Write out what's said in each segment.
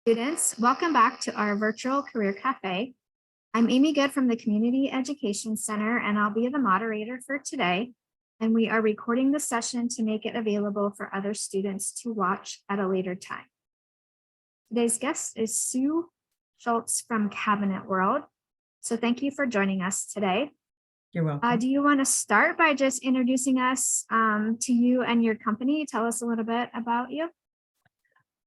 Students, welcome back to our virtual career cafe. I'm Amy Good from the Community Education Center, and I'll be the moderator for today. And we are recording the session to make it available for other students to watch at a later time. Today's guest is Sue Shultz from Cabinet World. So thank you for joining us today. You're welcome. Do you want to start by just introducing us to you and your company? Tell us a little bit about you.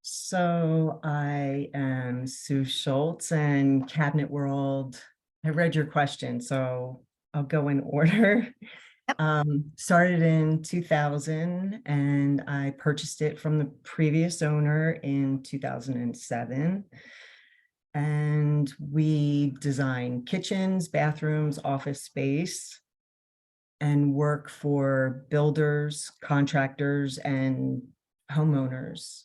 So I am Sue Shultz and Cabinet World. I read your question, so I'll go in order. Yep. Started in 2000 and I purchased it from the previous owner in 2007. And we design kitchens, bathrooms, office space, and work for builders, contractors, and homeowners.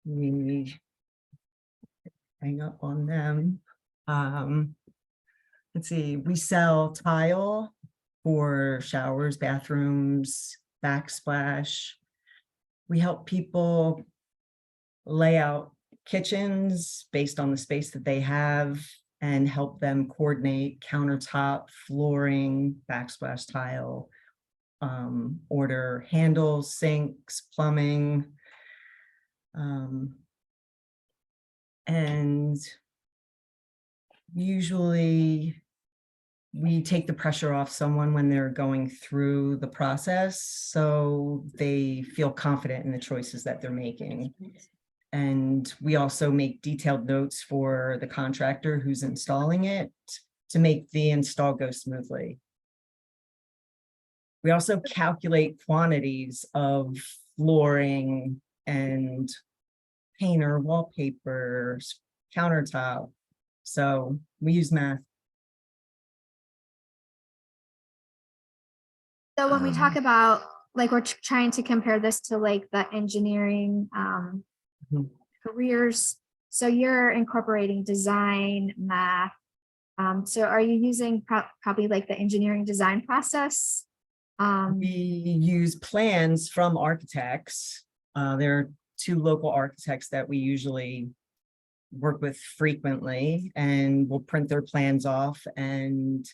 We hang up on them. Let's see, we sell tile for showers, bathrooms, backsplash. We help people lay out kitchens based on the space that they have and help them coordinate countertop, flooring, backsplash tile, order handles, sinks, plumbing, and usually we take the pressure off someone when they're going through the process so they feel confident in the choices that they're making. And we also make detailed notes for the contractor who's installing it to make the install go smoothly. We also calculate quantities of flooring and painter, wallpaper, countertop. So we use math. So when we talk about, like, we're trying to compare this to like the engineering careers. So you're incorporating design, math. So are you using probably like the engineering design process? We use plans from architects. There are two local architects that we usually work with frequently, and we'll print their plans off and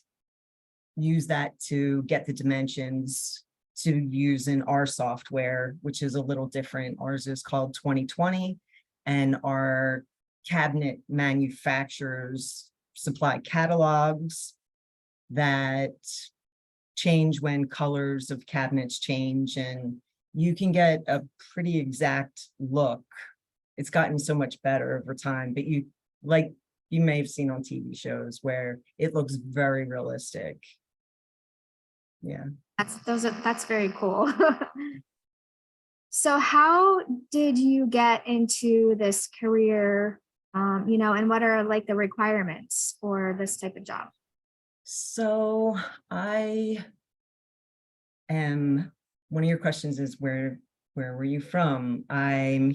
use that to get the dimensions to use in our software, which is a little different. Ours is called 2020, and our cabinet manufacturers supply catalogs that change when colors of cabinets change, and you can get a pretty exact look. It's gotten so much better over time, but you may have seen on TV shows where it looks very realistic. Yeah. That's very cool. So how did you get into this career? And what are like the requirements for this type of job? So I am, one of your questions is where were you from? I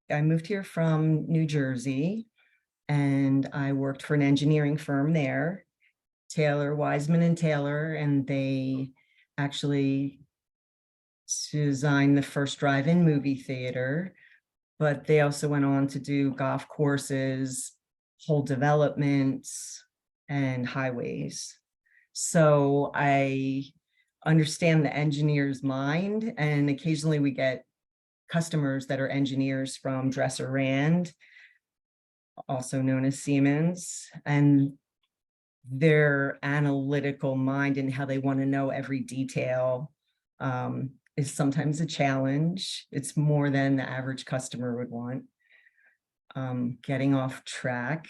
moved here from New Jersey, and I worked for an engineering firm there, Taylor, Wiseman and Taylor, and they actually designed the first drive-in movie theater, but they also went on to do golf courses, whole developments, and highways. So I understand the engineer's mind, and occasionally we get customers that are engineers from Dresser Rand, also known as Siemens, and their analytical mind and how they want to know every detail is sometimes a challenge. It's more than the average customer would want. Getting off track.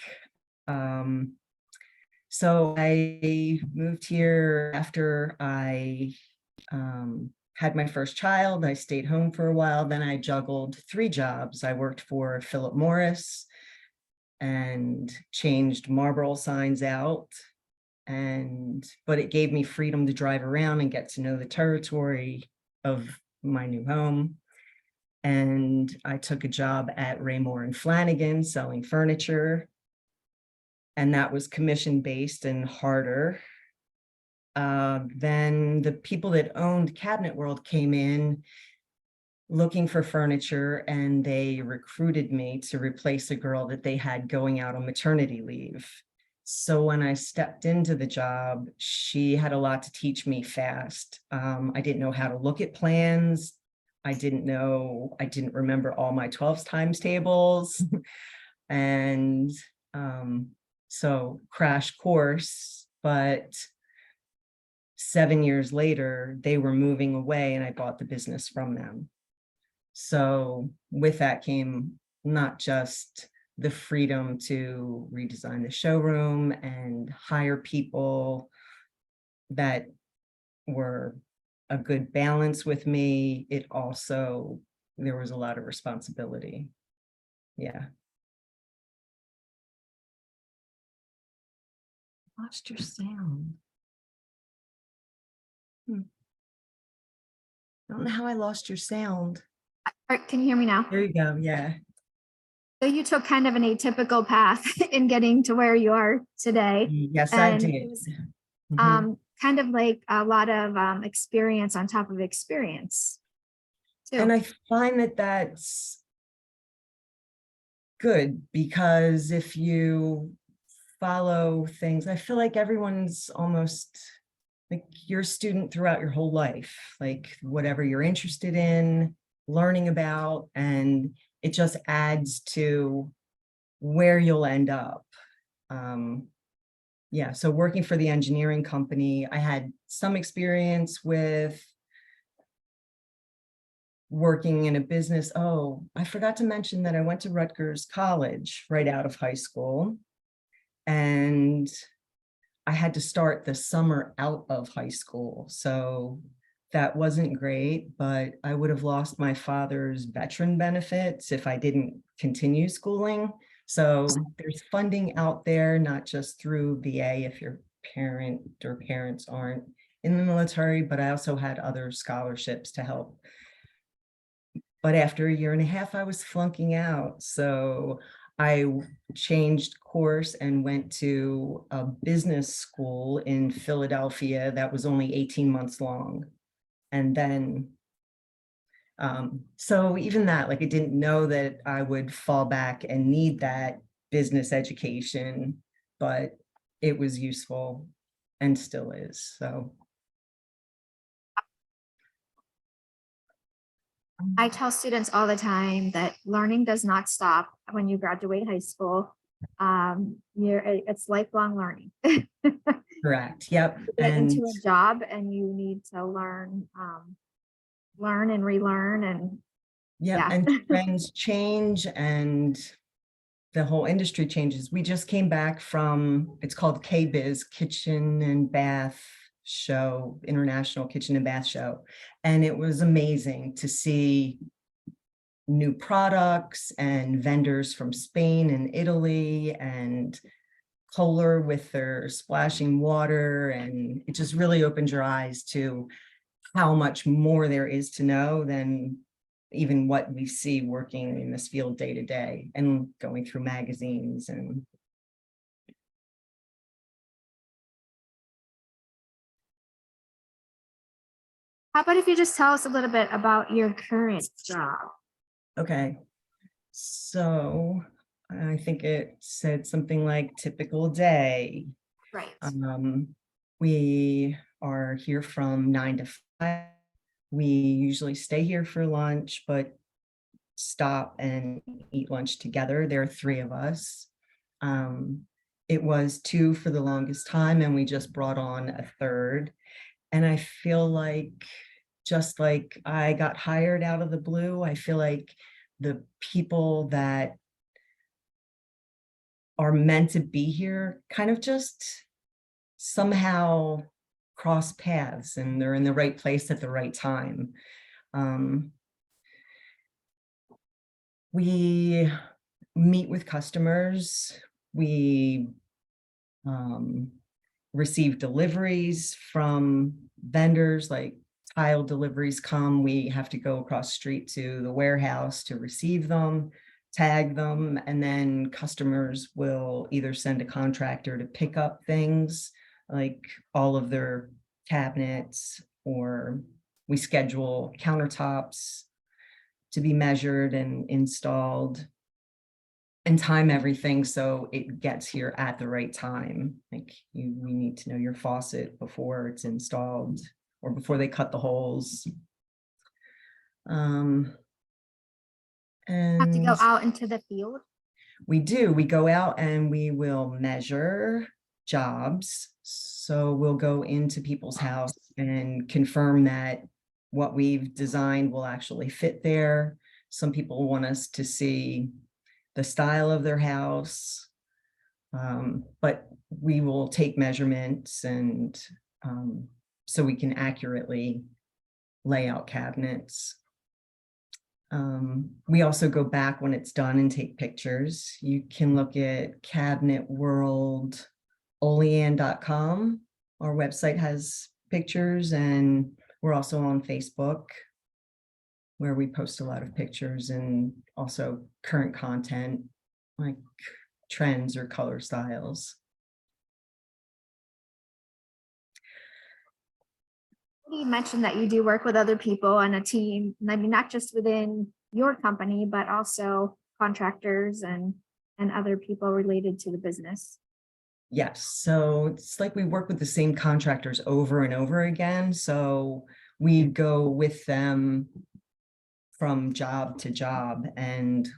So I moved here after I had my first child. I stayed home for a while. Then I juggled 3 jobs. I worked for Philip Morris and changed Marlboro signs out. But it gave me freedom to drive around and get to know the territory of my new home. And I took a job at Raymore and Flanagan selling furniture. And that was commission-based and harder. Then the people that owned Cabinet World came in looking for furniture, and they recruited me to replace a girl that they had going out on maternity leave. So when I stepped into the job, she had a lot to teach me fast. I didn't know how to look at plans. I didn't remember all my 12 times tables. And so crash course, but 7 years later, they were moving away and I bought the business from them. So with that came not just the freedom to redesign the showroom and hire people that were a good balance with me, it also, there was a lot of responsibility. Yeah. Lost your sound. I don't know how I lost your sound. All right, can you hear me now? There you go. Yeah. So you took kind of an atypical path in getting to where you are today. Yes, I And did. it was Mhm. kind of like a lot of experience on top of experience And too. I find that that's good, because if you follow things, I feel like everyone's almost like you're a student throughout your whole life, like whatever you're interested in learning about, and it just adds to where you'll end up. Yeah, so working for the engineering company, I had some experience with working in a business. Oh, I forgot to mention that I went to Rutgers College right out of high school, and I had to start the summer out of high school. So that wasn't great, but I would have lost my father's veteran benefits if I didn't continue schooling. So there's funding out there, not just through VA if your parent or parents aren't in the military, but I also had other scholarships to help. But after a year and a half, I was flunking out. So I changed course and went to a business school in Philadelphia that was only 18 months long. And then, so even that, like I didn't know that I would fall back and need that business education, but it was useful and still is. So. I tell students all the time that learning does not stop when you graduate high school. It's lifelong learning. Correct. Yep. Get And into a job and you need to learn and relearn, and yep. yeah. And trends change and the whole industry changes. We just came back from, it's called KBIZ, Kitchen and Bath Show, International Kitchen and Bath Show. And it was amazing to see new products and vendors from Spain and Italy and Kohler with their splashing water. And it just really opened your eyes to how much more there is to know than even what we see working in this field day to day and going through magazines. And How about if you just tell us a little bit about your current job? okay, so I think it said something like typical day. Right. We are here from 9 to 5. We usually stay here for lunch, but stop and eat lunch together. There are 3 of us. It was 2 for the longest time, and we just brought on a 3rd. And I feel like, just like I got hired out of the blue, I feel like the people that are meant to be here kind of just somehow cross paths and they're in the right place at the right time. We meet with customers. We receive deliveries from vendors, like tile deliveries come, we have to go across the street to the warehouse to receive them, tag them, and then customers will either send a contractor to pick up things like all of their cabinets, or we schedule countertops. to be measured and installed and time everything so it gets here at the right time. Like we need to know your faucet before it's installed or before they cut the holes. Have to And go out into the field. we go out and we will measure jobs. So we'll go into people's house and confirm that what we've designed will actually fit there. Some people want us to see the style of their house, but we will take measurements and so we can accurately lay out cabinets. We also go back when it's done and take pictures. You can look at Cabinet World, Olean.com. Our website has pictures, and we're also on Facebook, where we post a lot of pictures and also current content like trends or color styles. You mentioned that you do work with other people and a team, I mean, not just within your company, but also contractors and other people related to the business. Yes, so it's like we work with the same contractors over and over again. So we go with them from job to job, and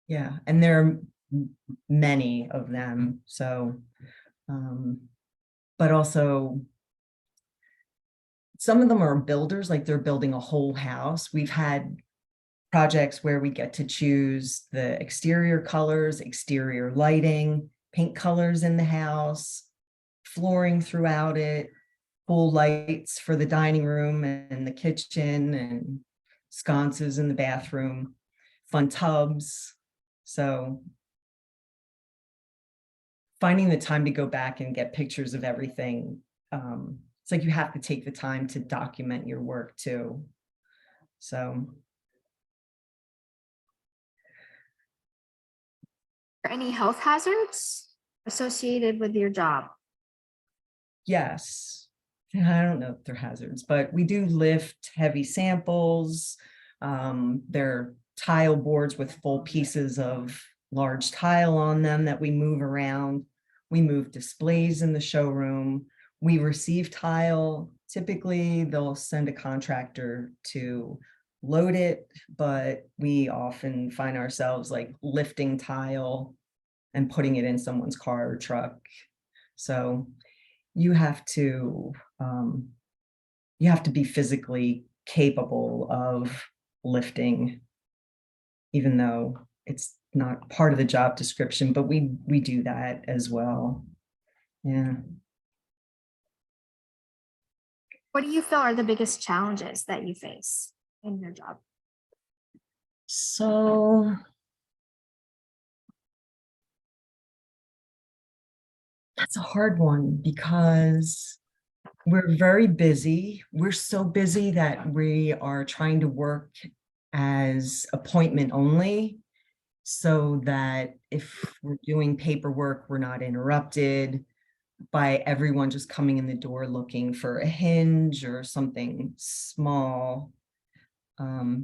yeah, and there are many of them. So, but also some of them are builders, like they're building a whole house. We've had projects where we get to choose the exterior colors, exterior lighting, paint colors in the house, flooring throughout it, full lights for the dining room and the kitchen, and sconces in the bathroom, fun tubs. So finding the time to go back and get pictures of everything, it's like you have to take the time to document your work too. So Are any health hazards associated with your job? yes, I don't know if they're hazards, but we do lift heavy samples. They're tile boards with full pieces of large tile on them that we move around. We move displays in the showroom. We receive tile. Typically, they'll send a contractor to load it, but we often find ourselves like lifting tile and putting it in someone's car or truck. So you have to be physically capable of lifting, even though it's not part of the job description, but we do that as well. Yeah. What do you feel are the biggest challenges that you face in your job? So that's a hard one because we're very busy. We're so busy that we are trying to work as appointment only, so that if we're doing paperwork, we're not interrupted by everyone just coming in the door looking for a hinge or something small.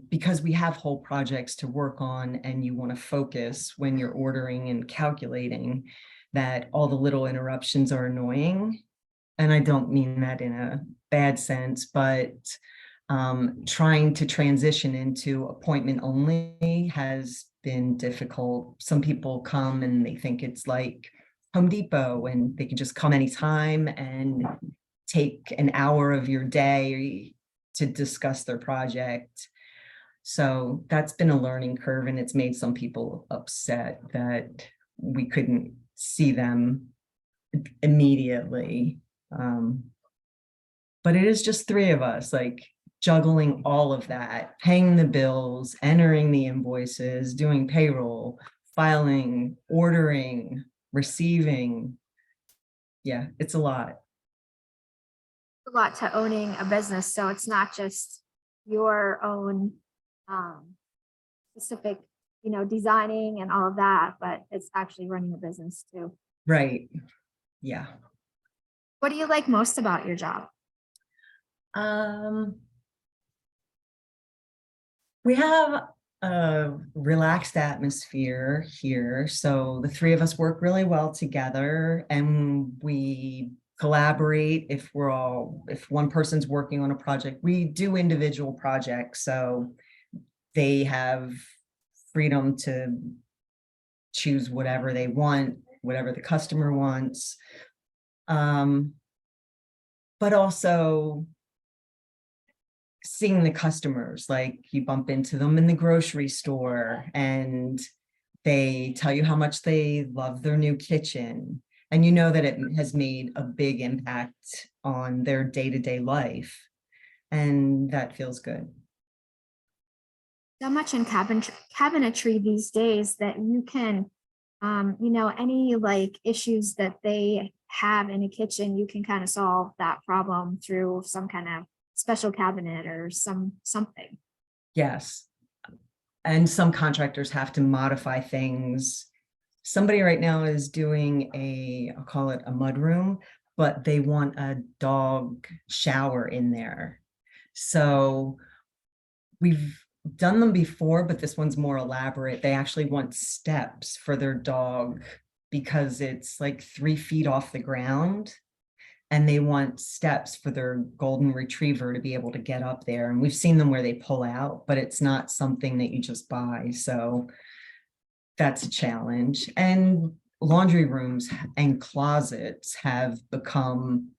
Because we have whole projects to work on and you want to focus when you're ordering and calculating, that all the little interruptions are annoying. And I don't mean that in a bad sense, but trying to transition into appointment only has been difficult. Some people come and they think it's like Home Depot and they can just come anytime and take an hour of your day to discuss their project. So that's been a learning curve, and it's made some people upset that we couldn't see them immediately. But it is just three of us, like juggling all of that, paying the bills, entering the invoices, doing payroll, filing, ordering, receiving. Yeah, it's a lot. A lot to owning a business, so it's not just your own specific, designing and all of that, but it's actually running a business too. Right. Yeah. What do you like most about your job? We have a relaxed atmosphere here. So the three of us work really well together and we collaborate if one person's working on a project, we do individual projects. So they have freedom to choose whatever they want, whatever the customer wants. But also seeing the customers, like you bump into them in the grocery store and they tell you how much they love their new kitchen. And you know that it has made a big impact on their day-to-day life. And that feels good. So much in cabinetry these days that you can, any like issues that they have in a kitchen, you can kind of solve that problem through some kind of special cabinet or something. Yes. And some contractors have to modify things. Somebody right now is doing I'll call it a mud room, but they want a dog shower in there. So we've done them before, but this one's more elaborate. They actually want steps for their dog because it's like 3 feet off the ground. And they want steps for their golden retriever to be able to get up there. And we've seen them where they pull out, but it's not something that you just buy. So that's a challenge. And laundry rooms and closets have become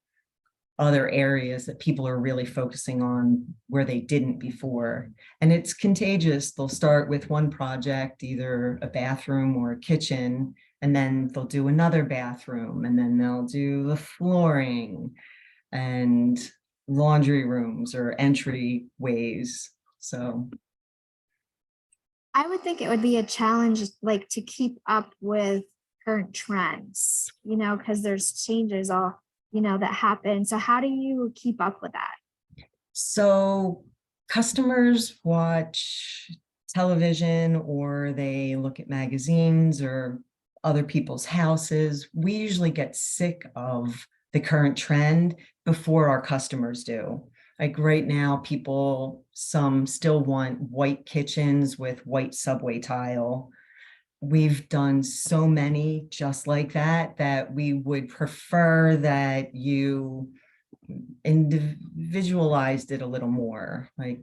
other areas that people are really focusing on where they didn't before. And it's contagious. They'll start with one project, either a bathroom or a kitchen, and then they'll do another bathroom, and then they'll do the flooring and laundry rooms or entryways. So I would think it would be a challenge like to keep up with current trends, because there's changes all, that happen. So how do you keep up with that? So customers watch television or they look at magazines or other people's houses. We usually get sick of the current trend before our customers do. Like right now, some still want white kitchens with white subway tile. We've done so many just like that, that we would prefer that you individualized it a little more. Like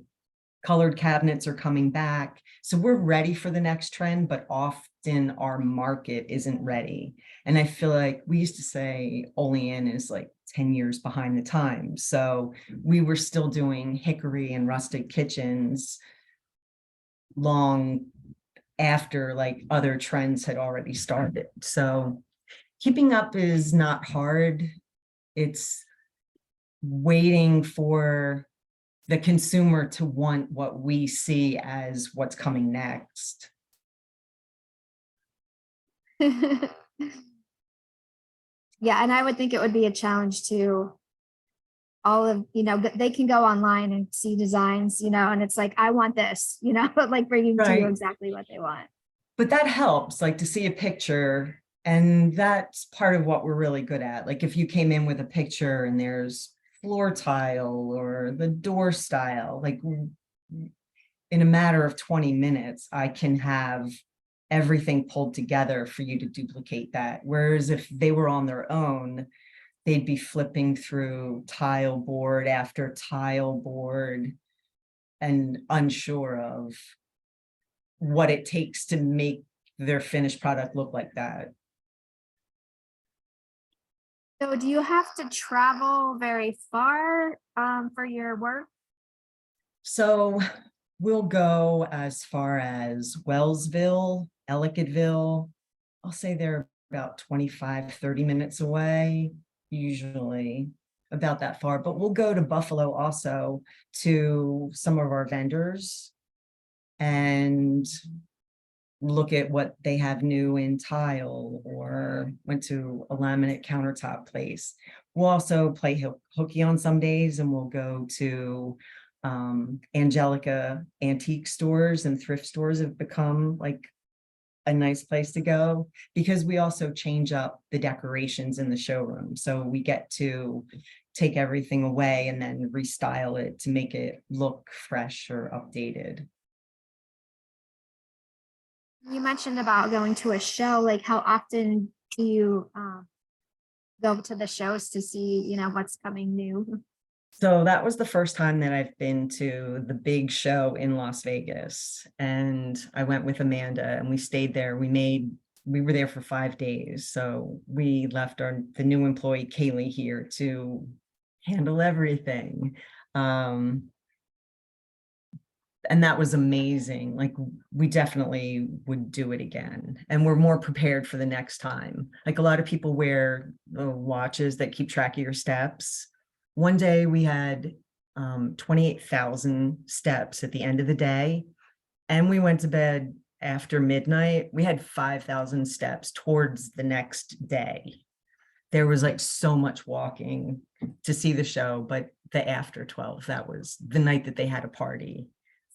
colored cabinets are coming back. So we're ready for the next trend, but often our market isn't ready. And I feel like we used to say Olean is like 10 years behind the times. So we were still doing hickory and rustic kitchens long after like other trends had already started. So keeping up is not hard. It's waiting for the consumer to want what we see as what's coming next. Yeah, and I would think it would be a challenge to all of, they can go online and see designs, and it's like, I want this, but like bringing to you Right. exactly what they want. But that helps, like to see a picture. And that's part of what we're really good at. Like if you came in with a picture and there's floor tile or the door style, like in a matter of 20 minutes, I can have everything pulled together for you to duplicate that. Whereas if they were on their own, they'd be flipping through tile board after tile board and unsure of what it takes to make their finished product look like that. So do you have to travel very far for your work? So we'll go as far as Wellsville, Ellicottville. I'll say they're about 25, 30 minutes away, usually about that far, but we'll go to Buffalo also to some of our vendors and look at what they have new in tile, or went to a laminate countertop place. We'll also play hooky on some days, and we'll go to Angelica antique stores, and thrift stores have become like a nice place to go because we also change up the decorations in the showroom. So we get to take everything away and then restyle it to make it look fresh or updated. You mentioned about going to a show, like how often do you go to the shows to see, what's coming new? So that was the first time that I've been to the big show in Las Vegas. And I went with Amanda and we stayed there. We were there for 5 days. So we left the new employee Kaylee here to handle everything. And that was amazing. Like, we definitely would do it again. And we're more prepared for the next time. Like, a lot of people wear the watches that keep track of your steps. One day we had 28,000 steps at the end of the day. And we went to bed after midnight. We had 5,000 steps towards the next day. There was like so much walking to see the show, but the after 12, that was the night that they had a party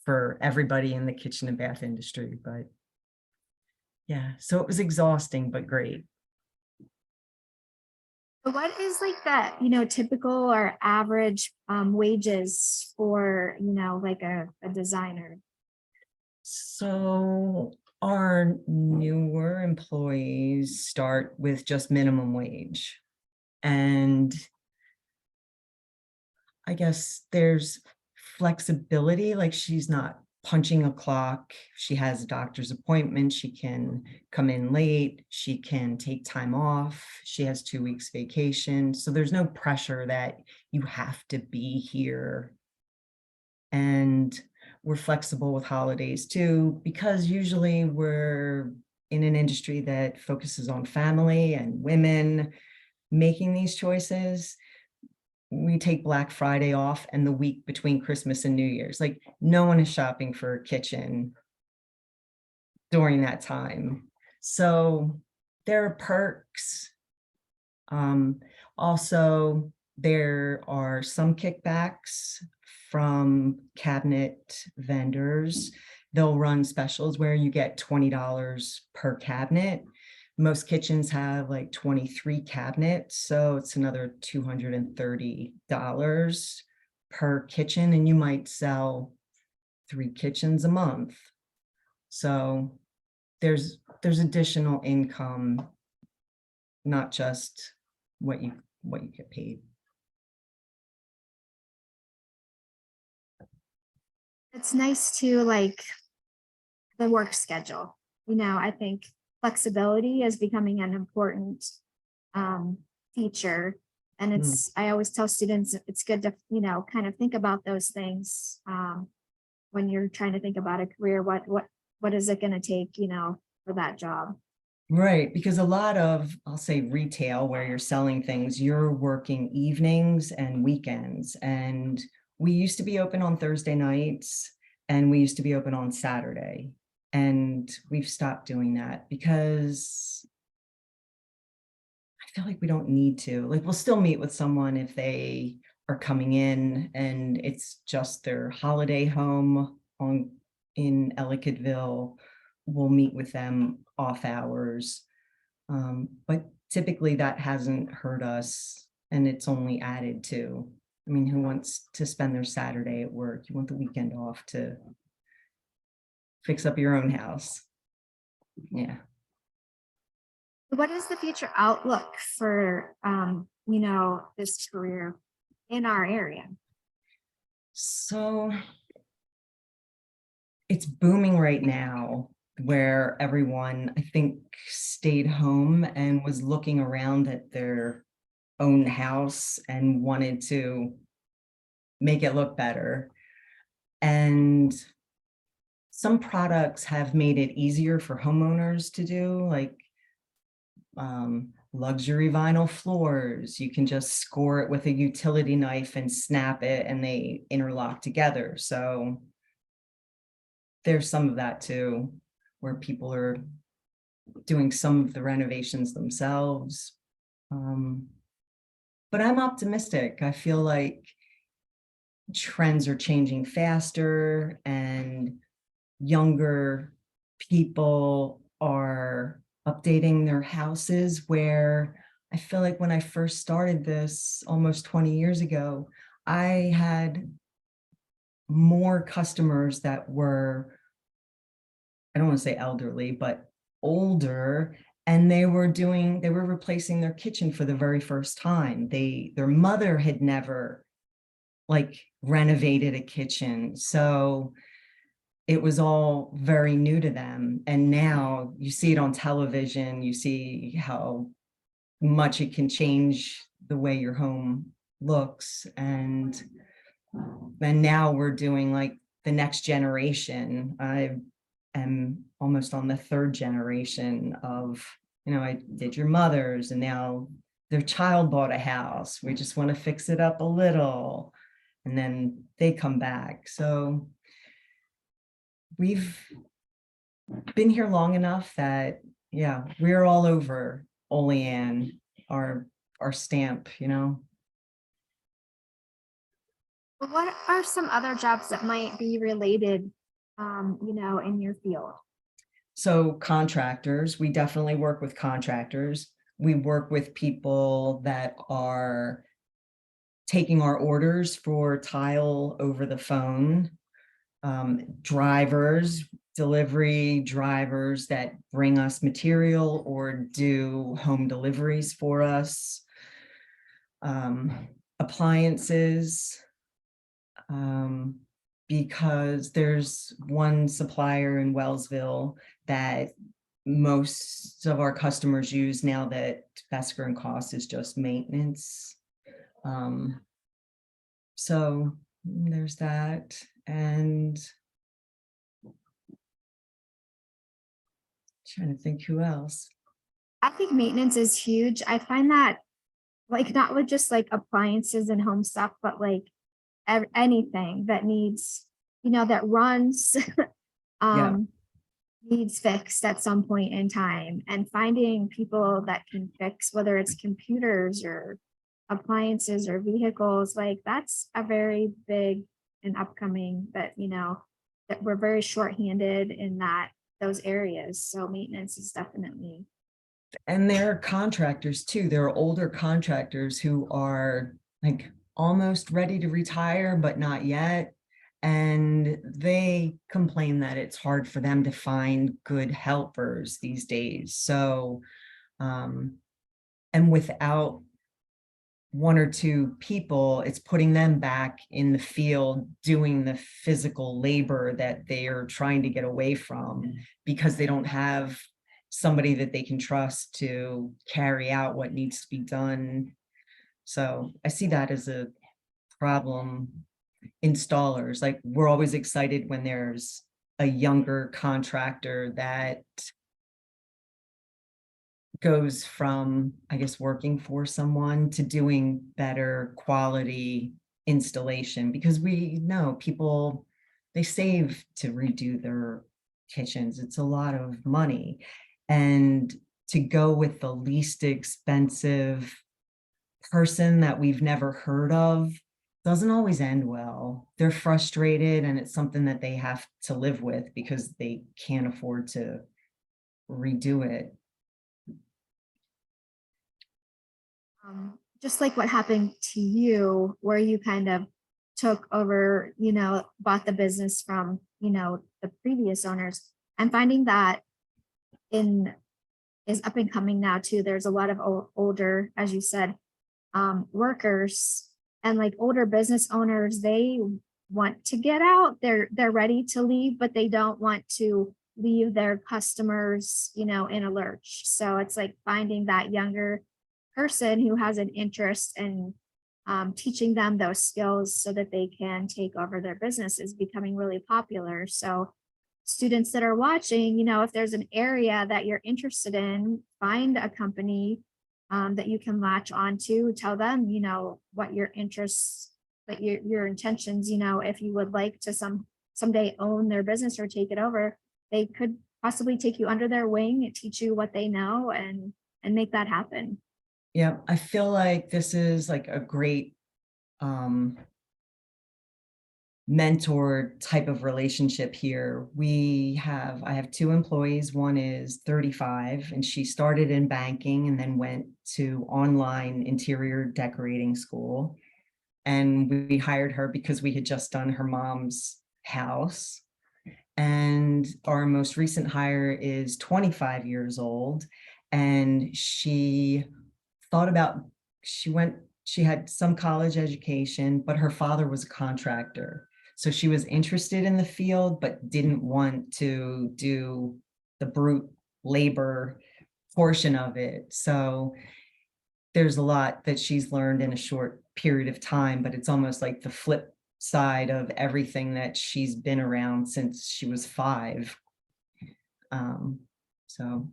for everybody in the kitchen and bath industry. But yeah, so it was exhausting, but great. What is like that, typical or average wages for, like a designer? So our newer employees start with just minimum wage. And I guess there's flexibility, like she's not punching a clock. She has a doctor's appointment. She can come in late. She can take time off. She has 2 weeks vacation. So there's no pressure that you have to be here. And we're flexible with holidays too, because usually we're in an industry that focuses on family and women making these choices. We take Black Friday off and the week between Christmas and New Year's. Like, no one is shopping for a kitchen during that time. So there are perks. Also, there are some kickbacks from cabinet vendors. They'll run specials where you get $20 per cabinet. Most kitchens have like 23 cabinets, so it's another $230 per kitchen, and you might sell 3 kitchens a month. So there's additional income, not just what you get paid. It's nice to like the work schedule. I think flexibility is becoming an important feature. And I always tell students it's good to, kind of think about those things when you're trying to think about a career. What is it going to take, for that job? Right, because a lot of, I'll say, retail, where you're selling things, you're working evenings and weekends. And we used to be open on Thursday nights and we used to be open on Saturday. And we've stopped doing that because I feel like we don't need to. Like, we'll still meet with someone if they are coming in and it's just their holiday home in Ellicottville. We'll meet with them off hours. But typically that hasn't hurt us, and it's only added to. I mean, who wants to spend their Saturday at work? You want the weekend off to fix up your own house. Yeah. What is the future outlook for, this career in our area? So it's booming right now, where everyone, I think, stayed home and was looking around at their own house and wanted to make it look better. And some products have made it easier for homeowners to do, like luxury vinyl floors. You can just score it with a utility knife and snap it and they interlock together. So there's some of that too, where people are doing some of the renovations themselves. But I'm optimistic. I feel like trends are changing faster and younger people are updating their houses, where I feel like when I first started this almost 20 years ago, I had more customers that were I don't want to say elderly, but older, and they were replacing their kitchen for the very first time. Their mother had never like renovated a kitchen. So it was all very new to them. And now you see it on television, you see how much it can change the way your home looks. And now we're doing like the next generation. I am almost on the third generation of, I did your mother's, and now their child bought a house. We just want to fix it up a little, and then they come back. So we've been here long enough that, yeah, we're all over Olean, our stamp, What are some other jobs that might be related, in your field? So contractors, we definitely work with contractors. We work with people that are taking our orders for tile over the phone. Drivers, delivery drivers that bring us material or do home deliveries for us. Appliances, because there's one supplier in Wellsville that most of our customers use now that Besker and Cost is just maintenance. So there's that. And trying to think who else. I think maintenance is huge. I find that like not with just like appliances and home stuff, but like anything that needs, that runs, Yeah. needs fixed at some point in time, and finding people that can fix, whether it's computers or appliances or vehicles, like that's a very big and upcoming that, that we're very shorthanded in those areas. So maintenance is definitely. And they're contractors too. They're older contractors who are like almost ready to retire, but not yet. And they complain that it's hard for them to find good helpers these days. So, and without one or two people, it's putting them back in the field doing the physical labor that they are trying to get away from because they don't have somebody that they can trust to carry out what needs to be done. So I see that as a problem. Installers, like we're always excited when there's a younger contractor that goes from, I guess, working for someone to doing better quality installation, because we know people, they save to redo their kitchens. It's a lot of money. And to go with the least expensive person that we've never heard of doesn't always end well. They're frustrated, and it's something that they have to live with because they can't afford to redo it. Just like what happened to you, where you kind of took over, bought the business from, the previous owners, and finding that in is up and coming now too. There's a lot of older, as you said, workers and like older business owners. They want to get out. They're ready to leave, but they don't want to leave their customers, in a lurch. So it's like finding that younger person who has an interest in teaching them those skills so that they can take over their business is becoming really popular. So students that are watching, if there's an area that you're interested in, find a company that you can latch onto, tell them, what your interests, that your intentions, if you would like to someday own their business or take it over, they could possibly take you under their wing, teach you what they know, and make that happen. Yeah, I feel like this is like a great mentor type of relationship here. I have two employees. One is 35 and she started in banking and then went to online interior decorating school. And we hired her because we had just done her mom's house. And our most recent hire is 25 years old. And she thought about, she had some college education, but her father was a contractor. So she was interested in the field, but didn't want to do the brute labor portion of it. So there's a lot that she's learned in a short period of time, but it's almost like the flip side of everything that she's been around since she was 5. So,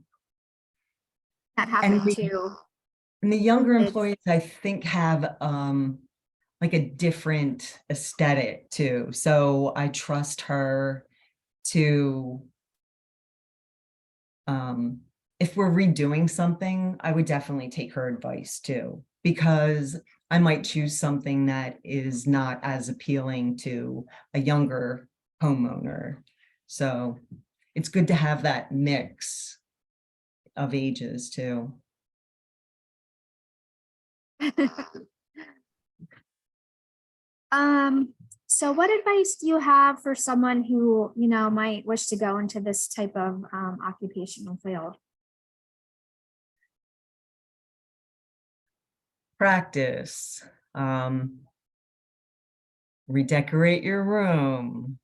That and happened the, to and the younger kids. employees, I think, have like a different aesthetic too. So I trust her to, if we're redoing something, I would definitely take her advice too, because I might choose something that is not as appealing to a younger homeowner. So it's good to have that mix of ages too. Um, so what advice do you have for someone who, might wish to go into this type of occupational field? Practice, redecorate your room,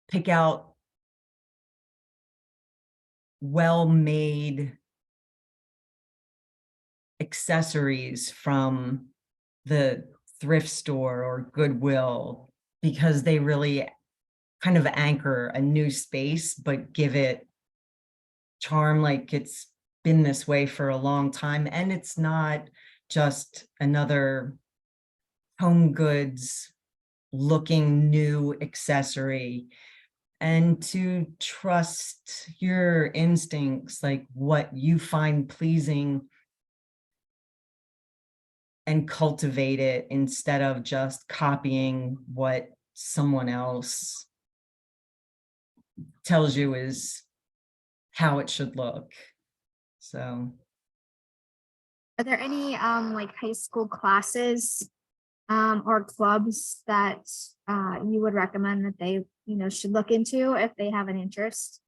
pick out well-made accessories from the thrift store or Goodwill, because they really kind of anchor a new space, but give it charm, like it's been this way for a long time. And it's not just another home goods looking new accessory. And to trust your instincts, like what you find pleasing, and cultivate it instead of just copying what someone else tells you is how it should look. So Are there any like high school classes or clubs that you would recommend that they, should look into if they have an interest?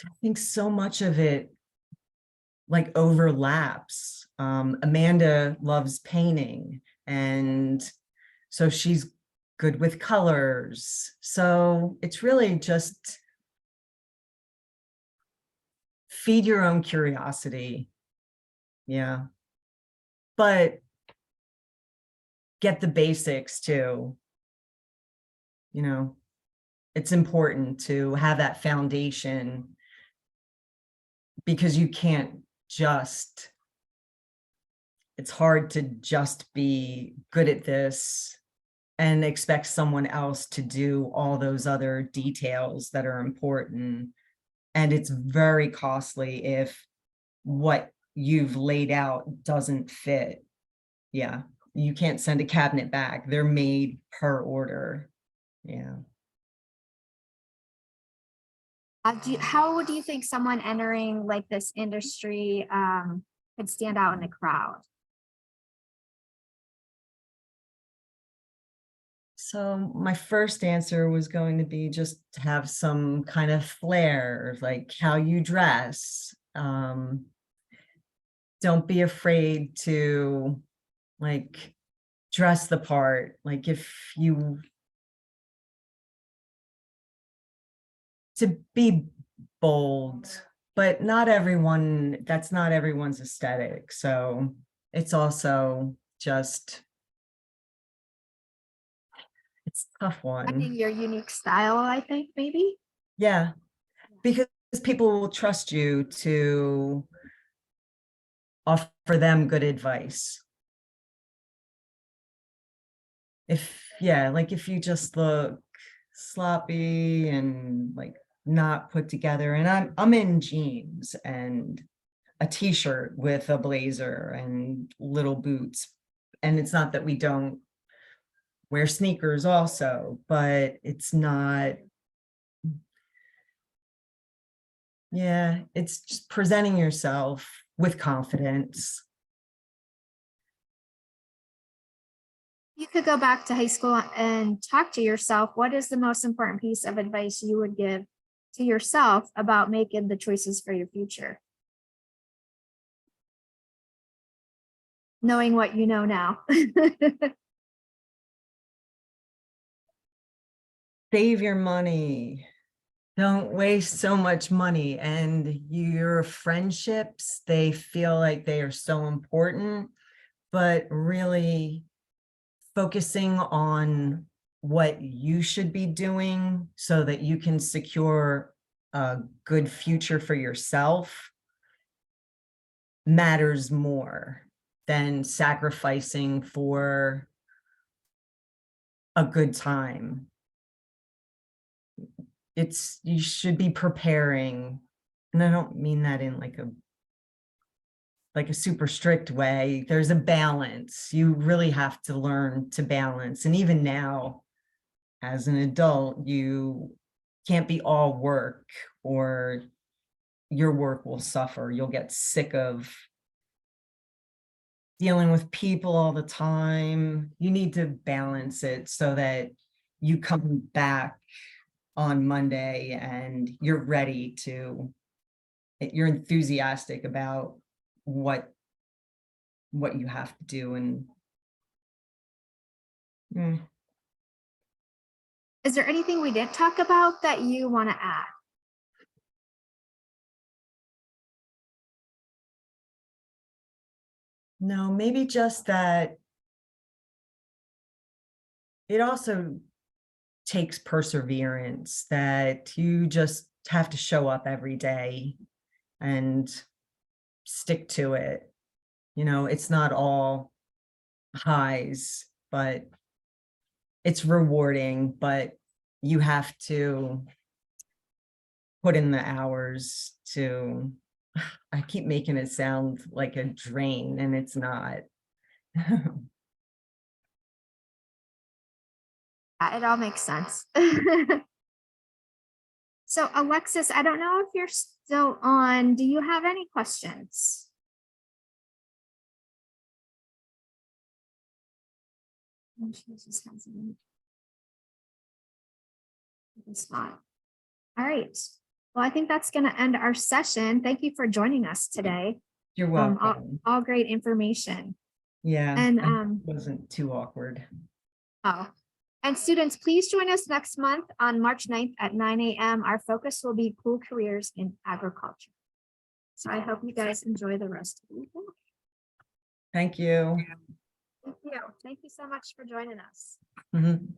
I think so much of it like overlaps. Amanda loves painting, and so she's good with colors. So it's really just feed your own curiosity. Yeah. But get the basics too. It's important to have that foundation, because you can't just, it's hard to just be good at this and expect someone else to do all those other details that are important. And it's very costly if what you've laid out doesn't fit. Yeah, you can't send a cabinet back. They're made per order. Yeah. How do you think someone entering like this industry could stand out in the crowd? So my first answer was going to be just to have some kind of flair, like how you dress. Don't be afraid to like dress the part. Like if you, to be bold, but not everyone, that's not everyone's aesthetic. So it's also just, it's a tough Finding one. your unique style, I think, maybe. Yeah, because people will trust you to offer them good advice. Yeah, like if you just look sloppy and like not put together, and I'm in jeans and a t-shirt with a blazer and little boots, and it's not that we don't wear sneakers also, but it's not, yeah, it's just presenting yourself with confidence. you could go back to high school and talk to yourself, what is the most important piece of advice you would give to yourself about making the choices for your future? Knowing what you know now. Save your money. Don't waste so much money, and your friendships, they feel like they are so important, but really focusing on what you should be doing so that you can secure a good future for yourself matters more than sacrificing for a good time. You should be preparing, and I don't mean that in like a super strict way. There's a balance. You really have to learn to balance. And even now, as an adult, you can't be all work, or your work will suffer. You'll get sick of dealing with people all the time. You need to balance it so that you come back on Monday and you're enthusiastic about what you have to do. And Is there anything we didn't talk about that you want to add? no, maybe just that it also takes perseverance, that you just have to show up every day and stick to it. It's not all highs, but it's rewarding, but you have to put in the hours to, I keep making it sound like a drain, and it's not. It all makes sense. So Alexis, I don't know if you're still on. Do you have any questions? She just has a spot. All right. Well, I think that's going to end our session. Thank you for joining us today. You're welcome. All great information. Yeah, And it wasn't too awkward. And students, please join us next month on March 9th at 9 a.m. Our focus will be cool careers in agriculture. So I hope you guys enjoy the rest of the week. Thank you. Thank you. Thank you so much for joining us. Mhm.